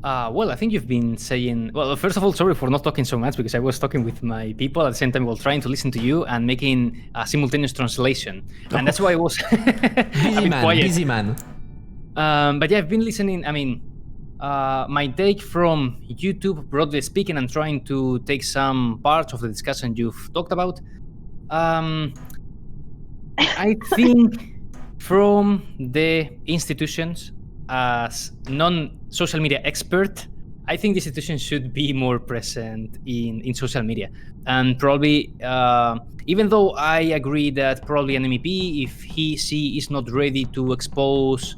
Well, I think you've been saying. Well, first of all, sorry for not talking so much because I was talking with my people at the same time while trying to listen to you and making a simultaneous translation, and that's why I was a bit quiet. Busy man. But yeah, I've been listening. I mean, my take from YouTube, broadly speaking, and trying to take some parts of the discussion you've talked about. I think from the institutions, as non-social media expert, I think the institutions should be more present in social media. And probably, even though I agree that probably an MEP, if she is not ready to expose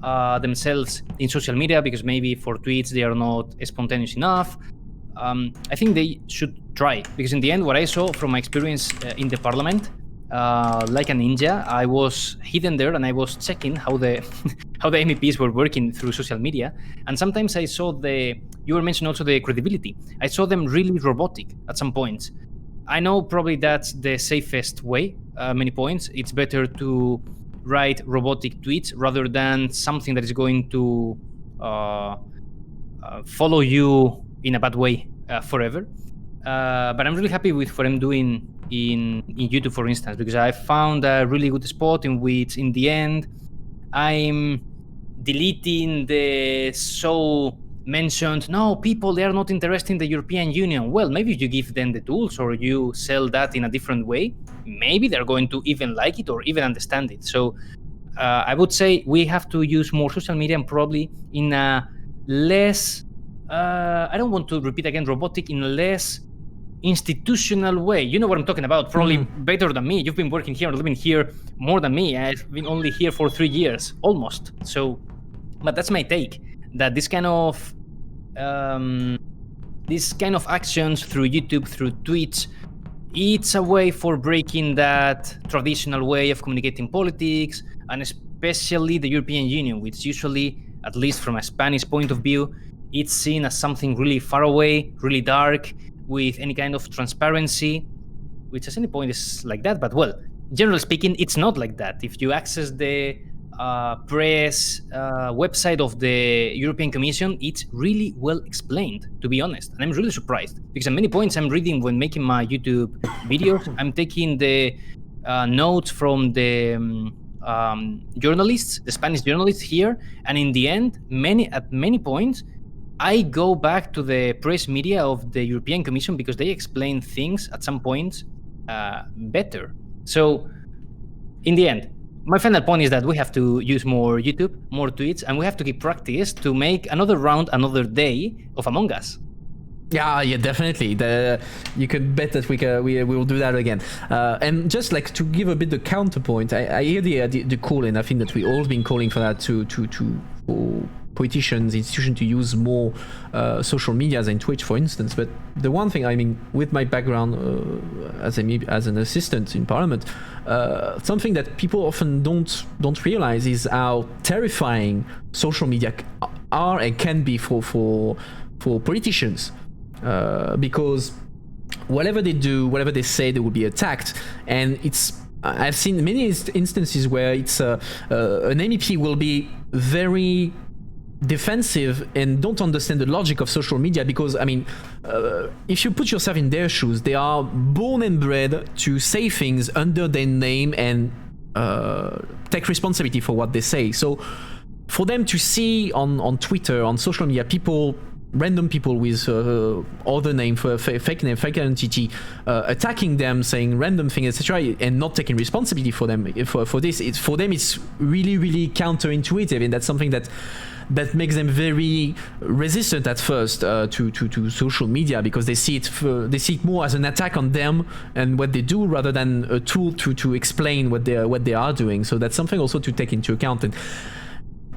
themselves in social media because maybe for tweets they are not spontaneous enough, I think they should try. Because in the end, what I saw from my experience in the parliament, like a ninja, I was hidden there and I was checking how the how the MEPs were working through social media. And sometimes I saw you were mentioning also the credibility. I saw them really robotic at some points. I know probably that's the safest way, many points. It's better to write robotic tweets rather than something that is going to follow you in a bad way forever. But I'm really happy with what I'm doing in YouTube, for instance, because I found a really good spot in which, in the end, I'm deleting the mentioned, no, people, they are not interested in the European Union. Well, maybe you give them the tools or you sell that in a different way. Maybe they're going to even like it or even understand it. So I would say we have to use more social media and probably in a less, I don't want to repeat again, robotic, in a less institutional way. You know what I'm talking about, probably better than me. You've been working here, living here more than me. I've been only here for 3 years, almost. So, but that's my take, that this kind of actions through YouTube, through tweets, it's a way for breaking that traditional way of communicating politics, and especially the European Union, which usually, at least from a Spanish point of view, it's seen as something really far away, really dark, with any kind of transparency, which at any point is like that. But well, generally speaking, it's not like that. If you access the press website of the European Commission, it's really well explained, to be honest. And I'm really surprised, because at many points I'm reading when making my YouTube videos, I'm taking the notes from the journalists, the Spanish journalists here, and in the end, at many points, I go back to the press media of the European Commission because they explain things at some points better. So, in the end, my final point is that we have to use more YouTube, more tweets, and we have to keep practice to make another round, another day of Among Us. Yeah, definitely. You can bet that we will do that again. And just like to give a bit the counterpoint, I hear the call, and I think that we all been calling for that for politicians, institutions to use more social medias and Twitch, for instance. But the one thing, I mean, with my background as an assistant in Parliament, something that people often don't realize is how terrifying social media are and can be for politicians. Because whatever they do, whatever they say, they will be attacked. And I've seen many instances where it's an MEP will be very defensive and don't understand the logic of social media, because I mean, if you put yourself in their shoes, they are born and bred to say things under their name and take responsibility for what they say. So for them to see on Twitter, on social media, random people with other name, for fake name, fake identity, attacking them, saying random things, etc., and not taking responsibility for them for this, for them it's really, really counterintuitive, and that's something that makes them very resistant at first to social media, because they see it more as an attack on them and what they do, rather than a tool to explain what they are doing. So that's something also to take into account. And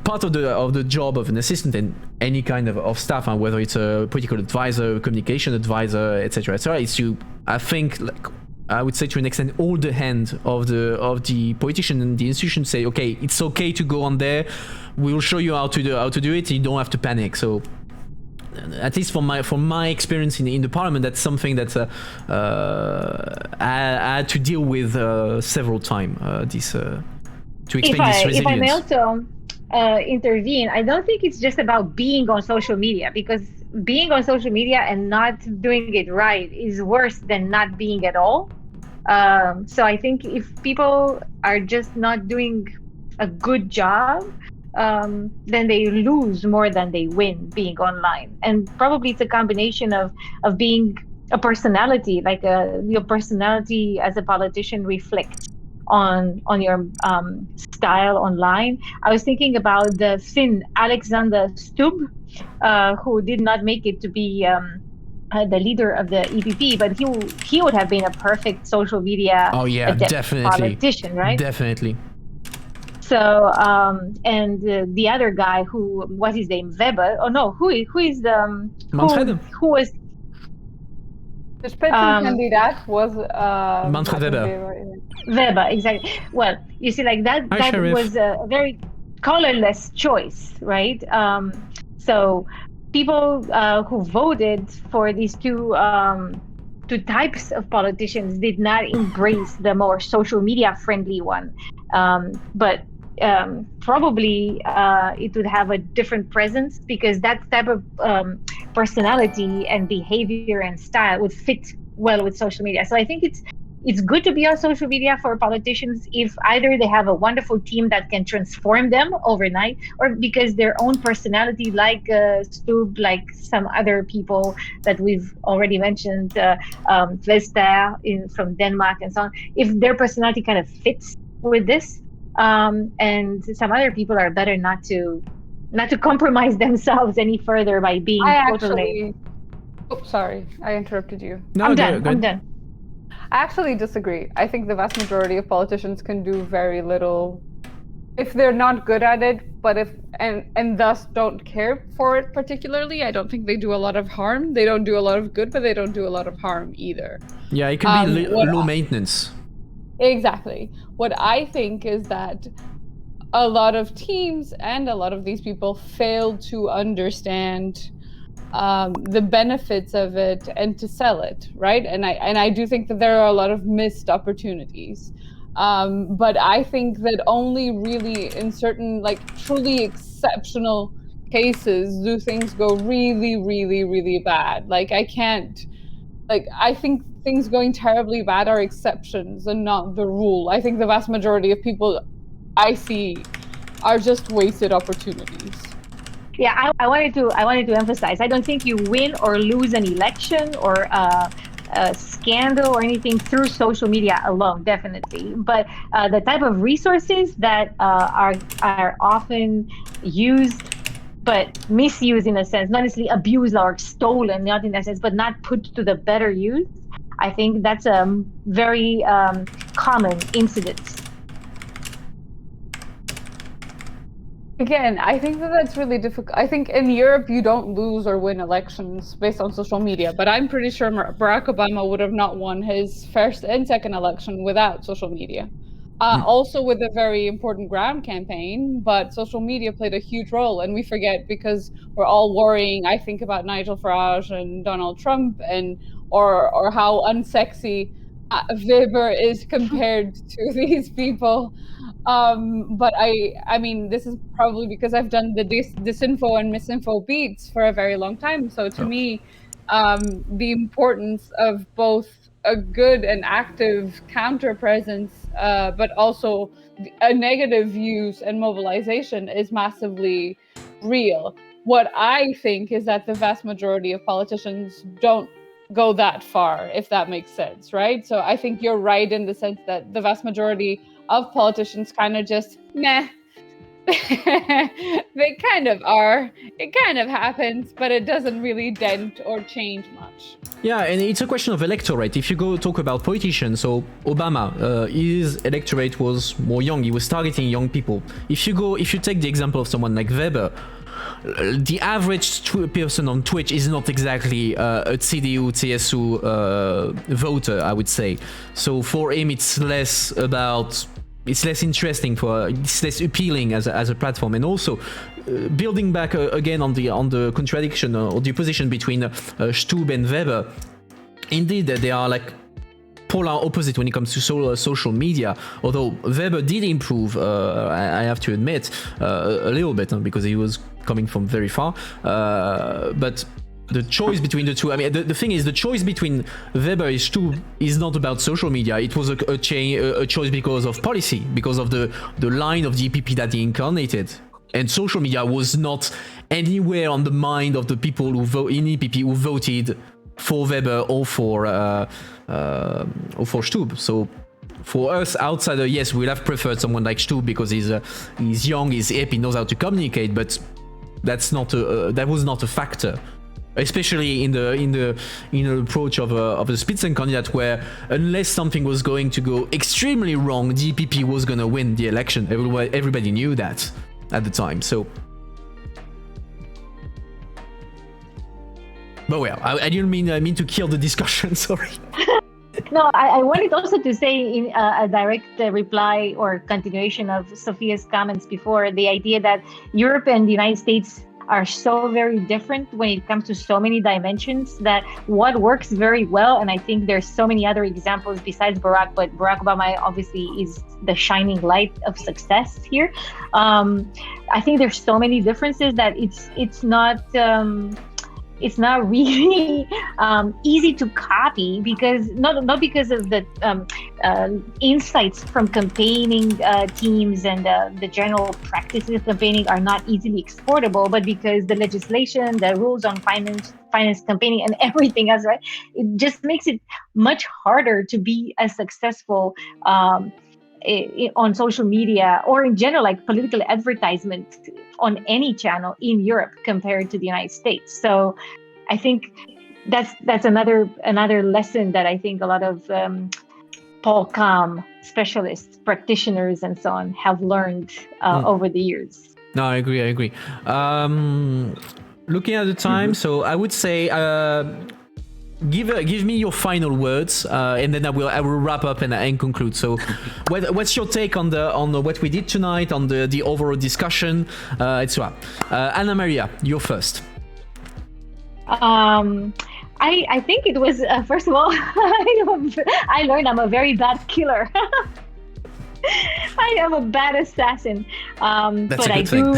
part of the job of an assistant and any kind of staff, whether it's a political advisor, communication advisor, etc., is to, I think, like, I would say to an extent, hold the hand of the politician and the institution, say, okay, it's okay to go on there. We'll show you how to do it. You don't have to panic. So, at least from my experience in the parliament, that's something that I had to deal with several times. To explain this resilience. If I may also intervene. I don't think it's just about being on social media, because being on social media and not doing it right is worse than not being at all. So I think if people are just not doing a good job, then they lose more than they win being online. And probably it's a combination of being a personality, like your personality as a politician reflects on your style online. I was thinking about the Finn Alexander Stubb, who did not make it to be the leader of the EPP, but he would have been a perfect social media Oh yeah, adept definitely. politician, right? Definitely. So and the other guy, who what's his name, Weber? Oh no, who is the Manfred? who was The Spitzenkandidat was Manfred Weber. Weber, exactly. Well, you see, like that Hi, Sheriff. was a very colorless choice, right? So people who voted for these two types of politicians did not embrace the more social media friendly one, but probably it would have a different presence, because that type of personality and behavior and style would fit well with social media. So I think it's good to be on social media for politicians if either they have a wonderful team that can transform them overnight, or because their own personality, like Stubb, like some other people that we've already mentioned, Vester from Denmark and so on, if their personality kind of fits with this, and some other people are better not to compromise themselves any further by being totally. Oh, sorry, I interrupted you. No, I'm done. good. I'm done. I actually disagree. I think the vast majority of politicians can do very little if they're not good at it, but and thus don't care for it particularly. I don't think they do a lot of harm. They don't do a lot of good, but they don't do a lot of harm either. Yeah, it can be low maintenance. Exactly. What I think is that a lot of teams and a lot of these people fail to understand the benefits of it and to sell it, right? And I do think that there are a lot of missed opportunities. But I think that only really in certain, like, truly exceptional cases do things go really, really, really bad. Like, I think things going terribly bad are exceptions and not the rule. I think the vast majority of people I see are just wasted opportunities. Yeah, I wanted to emphasize, I don't think you win or lose an election or a scandal or anything through social media alone, definitely. But the type of resources that are often used but misused, in a sense, not necessarily abused or stolen, not in that sense, but not put to the better use, I think that's a very common incident. Again, I think that's really difficult. I think in Europe, you don't lose or win elections based on social media, but I'm pretty sure Barack Obama would have not won his first and second election without social media. Also with a very important ground campaign, but social media played a huge role, and we forget because we're all worrying. I think about Nigel Farage and Donald Trump, or how unsexy Weber is compared to these people. But I mean, this is probably because I've done the disinfo and misinfo beats for a very long time. So to me, the importance of both a good and active counter presence, but also a negative use and mobilization is massively real. What I think is that the vast majority of politicians don't go that far, if that makes sense, right? So I think you're right in the sense that the vast majority of politicians kind of just meh. They kind of are. It kind of happens, but it doesn't really dent or change much. Yeah, and it's a question of electorate. If you go talk about politicians, so Obama, his electorate was more young. He was targeting young people. If you take the example of someone like Weber, the average person on Twitch is not exactly a CDU, CSU voter, I would say. So for him, it's less interesting it's less appealing as a platform. And also building back again on the contradiction or the opposition between Stubb and Weber. Indeed, they are like polar opposite when it comes to social media. Although Weber did improve, I have to admit, a little bit, because he was coming from very far. But the choice between the two, I mean, the thing is, the choice between Weber and Stub is not about social media. It was a choice because of policy, because of the line of the EPP that he incarnated. And social media was not anywhere on the mind of the people who vote in EPP who voted for Weber or for Stub. So for us outsider, yes, we'd have preferred someone like Stub because he's young, he's hip, he knows how to communicate, but that was not a factor. Especially in the approach of a Spitzenkandidat, where unless something was going to go extremely wrong, the EPP was going to win the election. Everybody knew that at the time. So, but well, I didn't mean to kill the discussion. Sorry. No, I wanted also to say in a direct reply or continuation of Sophia's comments before, the idea that Europe and the United States are so very different when it comes to so many dimensions, that what works very well, and I think there's so many other examples besides Barack, but Barack Obama obviously is the shining light of success here. I think there's so many differences that it's not really easy to copy, because not because of the insights from campaigning teams and the general practices of campaigning are not easily exportable, but because the legislation, the rules on finance campaigning and everything else, right? It just makes it much harder to be as successful on social media or in general, like political advertisement on any channel in Europe compared to the United States. So I think that's another lesson that I think a lot of Polcom specialists, practitioners, and so on have learned over the years. No, I agree. Looking at the time, so I would say give me your final words, and then I will wrap up and conclude. So, what's your take on what we did tonight, on the overall discussion, etc. Anna Maria, you're first. I think it was first of all, I learned I'm a very bad killer. I am a bad assassin, but I do,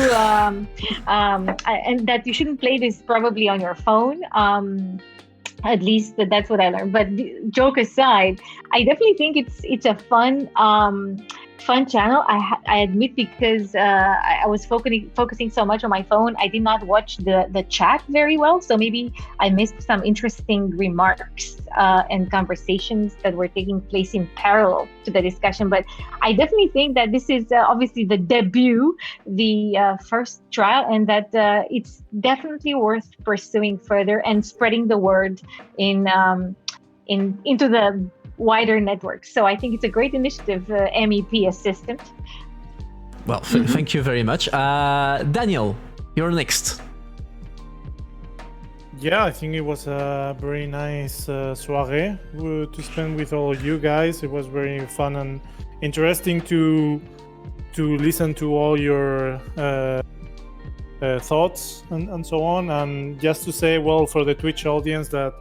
and that you shouldn't play this probably on your phone. At least that's what I learned. But joke aside, I definitely think it's a fun channel. I admit, because I was focusing so much on my phone, I did not watch the chat very well. So maybe I missed some interesting remarks and conversations that were taking place in parallel to the discussion. But I definitely think that this is obviously the debut, the first trial, and that it's definitely worth pursuing further and spreading the word into the wider network. So I think it's a great initiative, MEP Assistant. Well, thank you very much. Daniel, you're next. Yeah, I think it was a very nice soirée to spend with all you guys. It was very fun and interesting to listen to all your thoughts and so on. And just to say, well, for the Twitch audience, that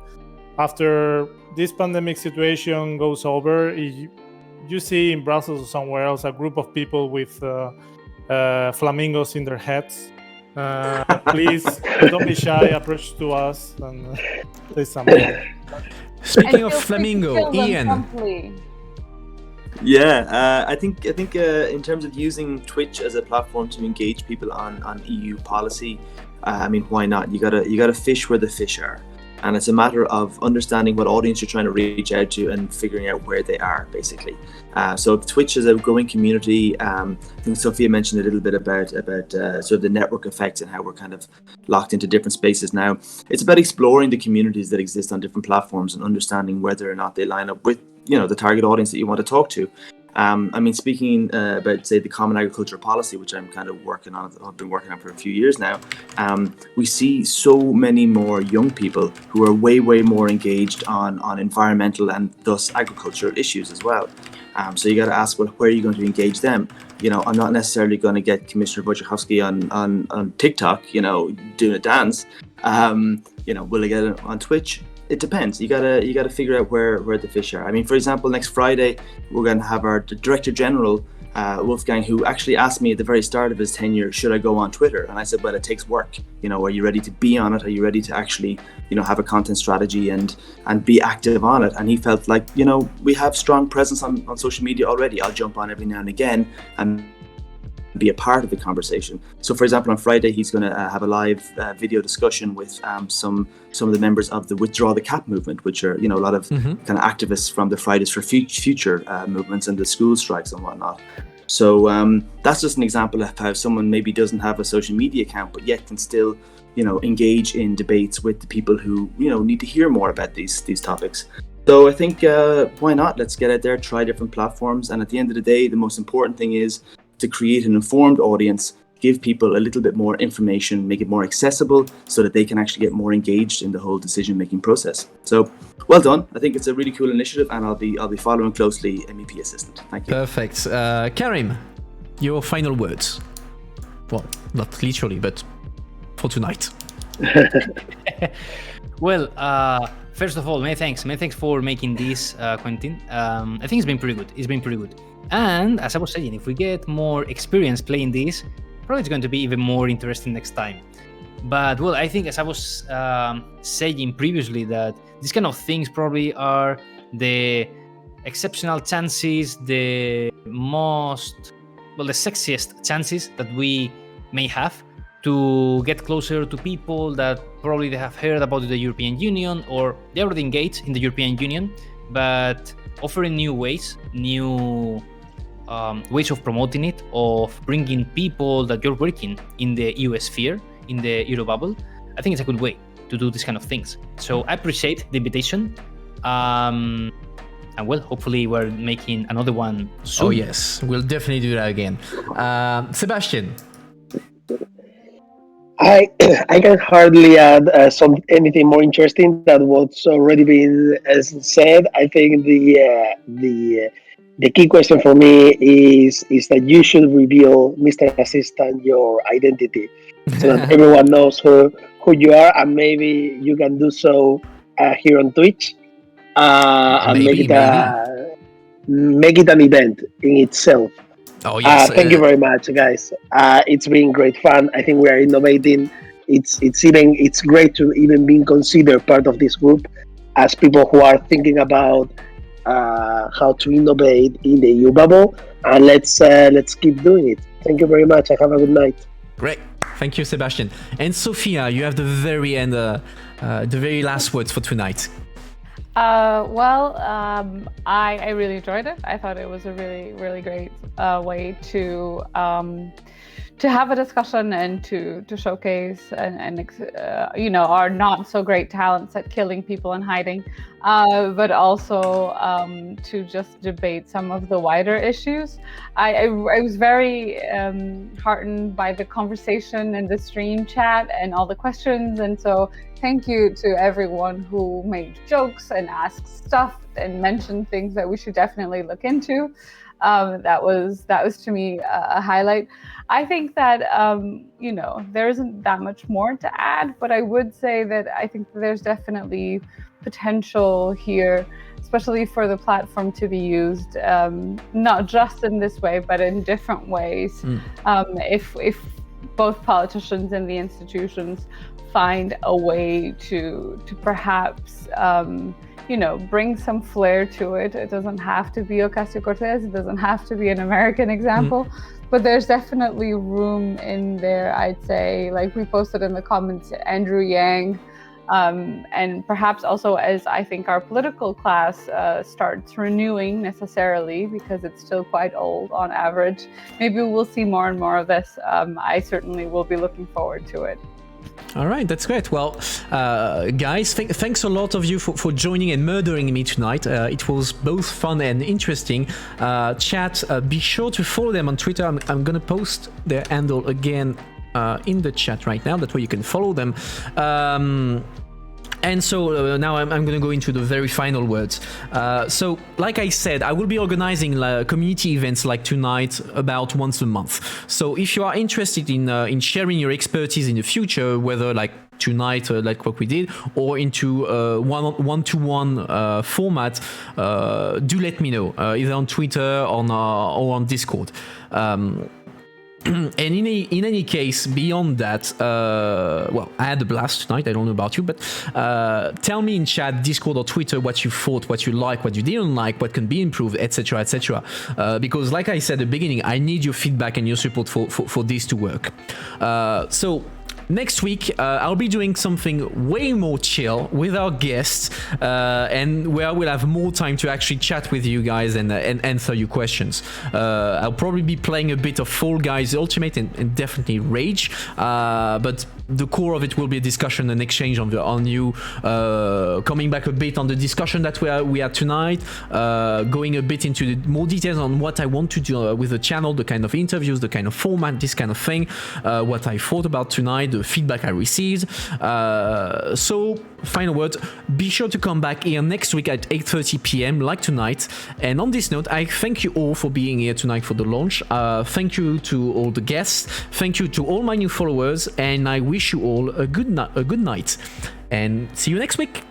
after this pandemic situation goes over, you see in Brussels or somewhere else a group of people with flamingos in their heads. Please don't be shy, approach to us and say something. Speaking of Flamingo, Ian. Yeah, I think in terms of using Twitch as a platform to engage people on EU policy, I mean, why not? You gotta fish where the fish are. And it's a matter of understanding what audience you're trying to reach out to and figuring out where they are, basically. So Twitch is a growing community. I think Sophia mentioned a little bit about sort of the network effects and how we're kind of locked into different spaces now. It's about exploring the communities that exist on different platforms and understanding whether or not they line up with, the target audience that you want to talk to. I mean, speaking about, say, the Common Agricultural Policy, which I'm kind of working on, I've been working on for a few years now, we see so many more young people who are way more engaged on environmental and thus agricultural issues as well. So you got to ask, well, where are you going to engage them? I'm not necessarily going to get Commissioner Wojciechowski on TikTok, doing a dance. Will I get it on Twitch? it depends. You gotta figure out where the fish are. I mean, for example, next Friday we're going to have our Director General Wolfgang, who actually asked me at the very start of his tenure, should I go on Twitter? And I said, well, it takes work. You know, are you ready to be on it? Are you ready to actually, you know, have a content strategy and be active on it? And he felt like, you know, we have strong presence on social media already. I'll jump on every now and again and be a part of the conversation. So, for example, on Friday, he's going to have a live video discussion with some of the members of the Withdraw the Cap movement, which are, you know, a lot of kind of activists from the Fridays for Future movements and the school strikes and whatnot. So that's just an example of how someone maybe doesn't have a social media account, but yet can still, you know, engage in debates with the people who, you know, need to hear more about these topics. So I think why not? Let's get out there, try different platforms, and at the end of the day, the most important thing is to create an informed audience, give people a little bit more information, make it more accessible so that they can actually get more engaged in the whole decision-making process. So, well done. I think it's a really cool initiative, and I'll be following closely MEP Assistant. Thank you. Perfect. Karim, your final words. Well, not literally, but for tonight. Well, first of all, many thanks for making this, Quentin. I think it's been pretty good. And as I was saying, if we get more experience playing this, probably it's going to be even more interesting next time. But well, I think as I was saying previously, that these kind of things probably are the exceptional chances, the sexiest chances that we may have to get closer to people that probably they have heard about the European Union or they already engage in the European Union, but offering new ways, ways of promoting it, of bringing people that you're working in the EU sphere, in the Eurobubble. I think it's a good way to do these kind of things. So I appreciate the invitation. And well, hopefully we're making another one soon. Oh yes, we'll definitely do that again. Sebastian. I can hardly add anything more interesting than what's already been said. I think the key question for me is that you should reveal, Mr. Assistant, your identity so that everyone knows who you are, and maybe you can do so here on Twitch and make it an event in itself. Oh yes. Thank you very much, guys. It's been great fun. I think we are innovating. It's great to even be considered part of this group as people who are thinking about how to innovate in the Eurobubble, and let's keep doing it. Thank you very much. Have a good night. Great. Thank you, Sebastian. And Sophia, you have the very end, the very last words for tonight. I really enjoyed it. I thought it was a really, really great way to have a discussion and to showcase and our not so great talents at killing people and hiding, but also to just debate some of the wider issues. I was very heartened by the conversation and the stream chat and all the questions, and so thank you to everyone who made jokes and asked stuff and mentioned things that we should definitely look into. That was to me a highlight. I think that there isn't that much more to add, but I would say that I think there's definitely potential here, especially for the platform to be used not just in this way, but in different ways. If both politicians and the institutions find a way to perhaps bring some flair to it. It doesn't have to be Ocasio-Cortez. It doesn't have to be an American example, but there's definitely room in there. I'd say, like we posted in the comments, Andrew Yang, and perhaps also as I think our political class starts renewing necessarily, because it's still quite old on average. Maybe we'll see more and more of this. I certainly will be looking forward to it. All right, that's great. Well, guys, thanks a lot of you for joining and murdering me tonight. It was both fun and interesting. Chat, be sure to follow them on Twitter. I'm going to post their handle again in the chat right now. That way you can follow them. And so now I'm going to go into the very final words. So, like I said, I will be organizing community events like tonight about once a month. So, if you are interested in sharing your expertise in the future, whether like tonight, like what we did, or into one-to-one format, do let me know, either on Twitter or on Discord. And in any case, beyond that, well, I had a blast tonight. I don't know about you, but tell me in chat, Discord or Twitter, what you thought, what you like, what you didn't like, what can be improved, etc., etc. Because, like I said at the beginning, I need your feedback and your support for this to work. So. Next week, I'll be doing something way more chill with our guests, and where we'll have more time to actually chat with you guys and answer your questions. I'll probably be playing a bit of Fall Guys Ultimate and definitely Rage, but the core of it will be a discussion and exchange on you, coming back a bit on the discussion that we had tonight, going a bit into the more details on what I want to do with the channel, the kind of interviews, the kind of format, this kind of thing, what I thought about tonight, the feedback I received. So, final word, be sure to come back here next week at 8:30 p.m. like tonight. And on this note, I thank you all for being here tonight for the launch. Thank you to all the guests. Thank you to all my new followers, and I wish you all a good night. And see you next week.